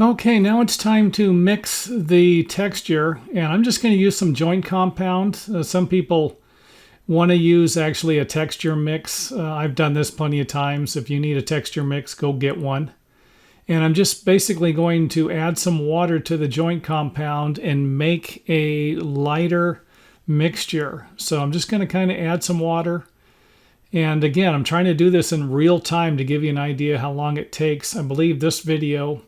Okay, now it's time to mix the texture, and I'm just going to use some joint compound. Some people want to use actually a texture mix. I've done this plenty of times. If you need a texture mix, go get one. And I'm just basically going to add some water to the joint compound and make a lighter mixture. So I'm just going to kind of add some water. And again, I'm trying to do this in real time to give you an idea how long it takes. I believe this video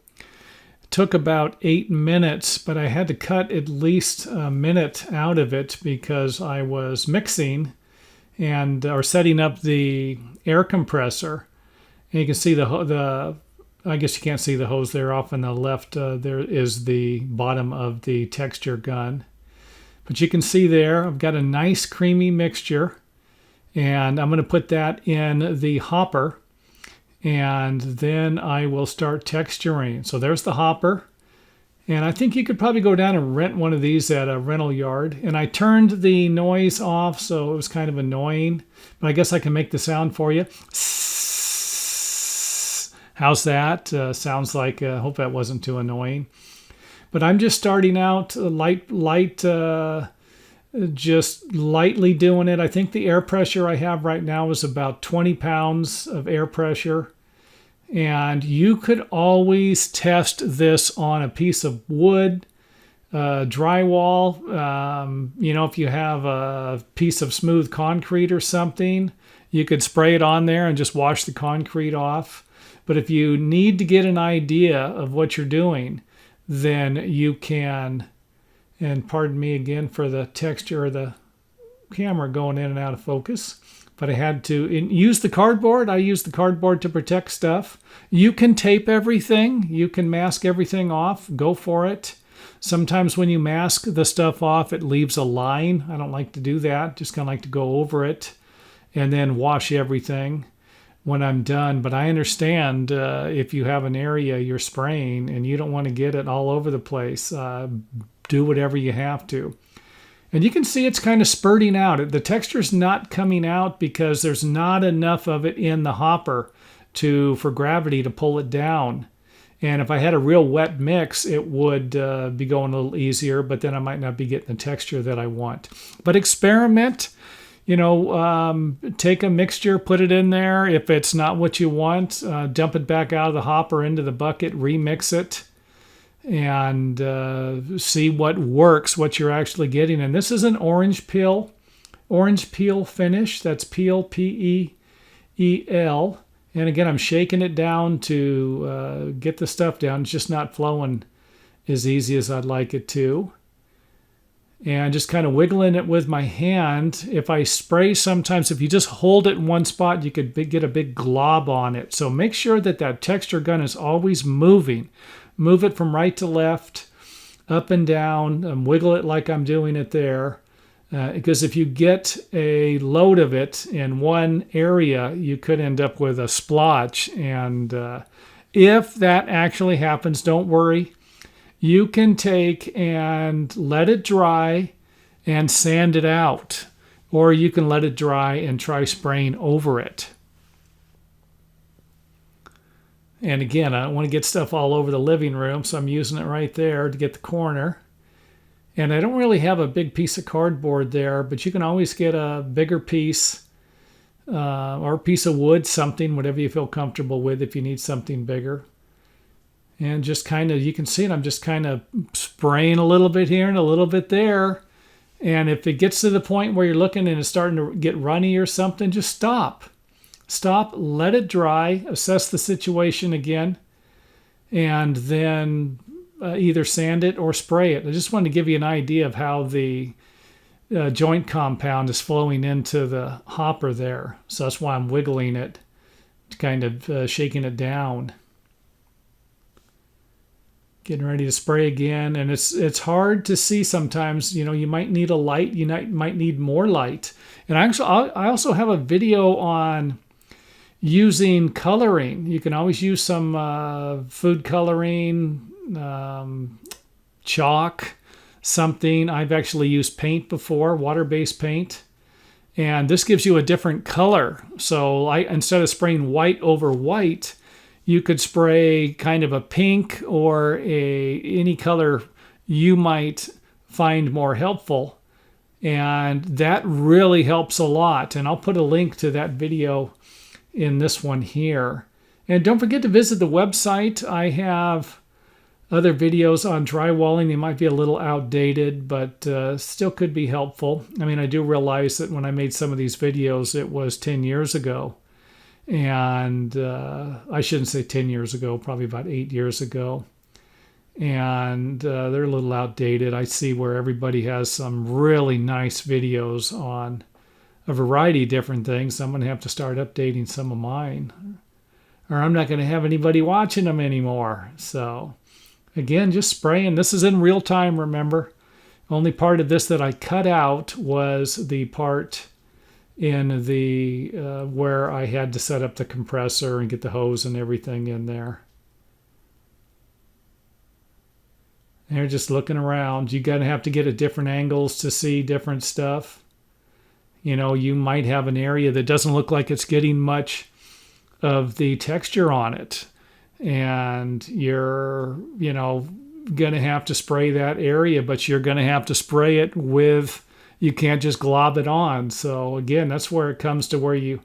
took about 8 minutes, but I had to cut at least a minute out of it because I was mixing and or setting up the air compressor. And you can see the I guess you can't see the hose there off on the left. There is the bottom of the texture gun. But you can see there, I've got a nice creamy mixture. And I'm going to put that in the hopper. And then I will start texturing. So there's the hopper. And I think you could probably go down and rent one of these at a rental yard. And I turned the noise off, so it was kind of annoying. But I guess I can make the sound for you. How's that? Sounds like, hope that wasn't too annoying. But I'm just starting out just lightly doing it. I think the air pressure I have right now is about 20 pounds of air pressure. And you could always test this on a piece of wood, drywall. If you have a piece of smooth concrete or something, you could spray it on there and just wash the concrete off. But if you need to get an idea of what you're doing, then you can, and pardon me again for the texture of the camera going in and out of focus, but I had to use the cardboard. I use the cardboard to protect stuff. You can tape everything. You can mask everything off. Go for it. Sometimes when you mask the stuff off, it leaves a line. I don't like to do that. Just kind of like to go over it and then wash everything when I'm done. But I understand if you have an area you're spraying and you don't want to get it all over the place, do whatever you have to. And you can see it's kind of spurting out. The texture's not coming out because there's not enough of it in the hopper for gravity to pull it down. And if I had a real wet mix, it would be going a little easier, but then I might not be getting the texture that I want. But experiment. Take a mixture, put it in there. If it's not what you want, dump it back out of the hopper into the bucket, remix it, and see what works, what you're actually getting. And this is an orange peel finish. That's peel, P-E-E-L. And again, I'm shaking it down to get the stuff down. It's just not flowing as easy as I'd like it to. And just kind of wiggling it with my hand. If I spray, sometimes if you just hold it in one spot, you could get a big glob on it. So make sure that texture gun is always moving. Move it from right to left, up and down, and wiggle it like I'm doing it there. Because if you get a load of it in one area, you could end up with a splotch. And if that actually happens, don't worry. You can take and let it dry and sand it out. Or you can let it dry and try spraying over it. And again, I don't want to get stuff all over the living room, so I'm using it right there to get the corner. And I don't really have a big piece of cardboard there, but you can always get a bigger piece or a piece of wood, something, whatever you feel comfortable with if you need something bigger. And just kind of, you can see it, I'm just kind of spraying a little bit here and a little bit there. And if it gets to the point where you're looking and it's starting to get runny or something, just stop. Stop, let it dry, assess the situation again, and then either sand it or spray it. I just wanted to give you an idea of how the joint compound is flowing into the hopper there. So that's why I'm wiggling it, kind of shaking it down. Getting ready to spray again, and it's hard to see sometimes. You might need a light, you might need more light. And I also have a video on using coloring. You can always use some food coloring, chalk, something. I've actually used paint before, water-based paint. And this gives you a different color. So instead of spraying white over white, you could spray kind of a pink or any color you might find more helpful. And that really helps a lot. And I'll put a link to that video in this one here. And don't forget to visit the website. I have other videos on drywalling. They might be a little outdated, but still could be helpful. I mean, I do realize that when I made some of these videos, it was 10 years ago. And I shouldn't say 10 years ago, probably about 8 years ago. And they're a little outdated. I see where everybody has some really nice videos on a variety of different things. I'm going to have to start updating some of mine, or I'm not going to have anybody watching them anymore. So again, just spraying. This is in real time, remember. Only part of this that I cut out was the part in the where I had to set up the compressor and get the hose and everything in there. They're just looking around. You're going to have to get at different angles to see different stuff. You know, you might have an area that doesn't look like it's getting much of the texture on it. And you're, you know, going to have to spray that area, but you're going to have to spray it with, you can't just glob it on. So again, that's where it comes to where you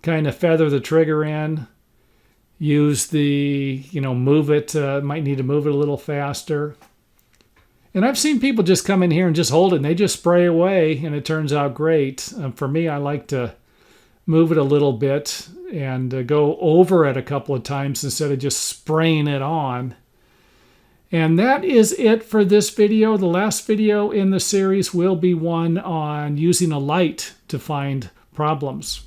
kind of feather the trigger in, use the, you know, move it, might need to move it a little faster. And I've seen people just come in here and just hold it and they just spray away and it turns out great. For me, I like to move it a little bit and go over it a couple of times instead of just spraying it on. And that is it for this video. The last video in the series will be one on using a light to find problems.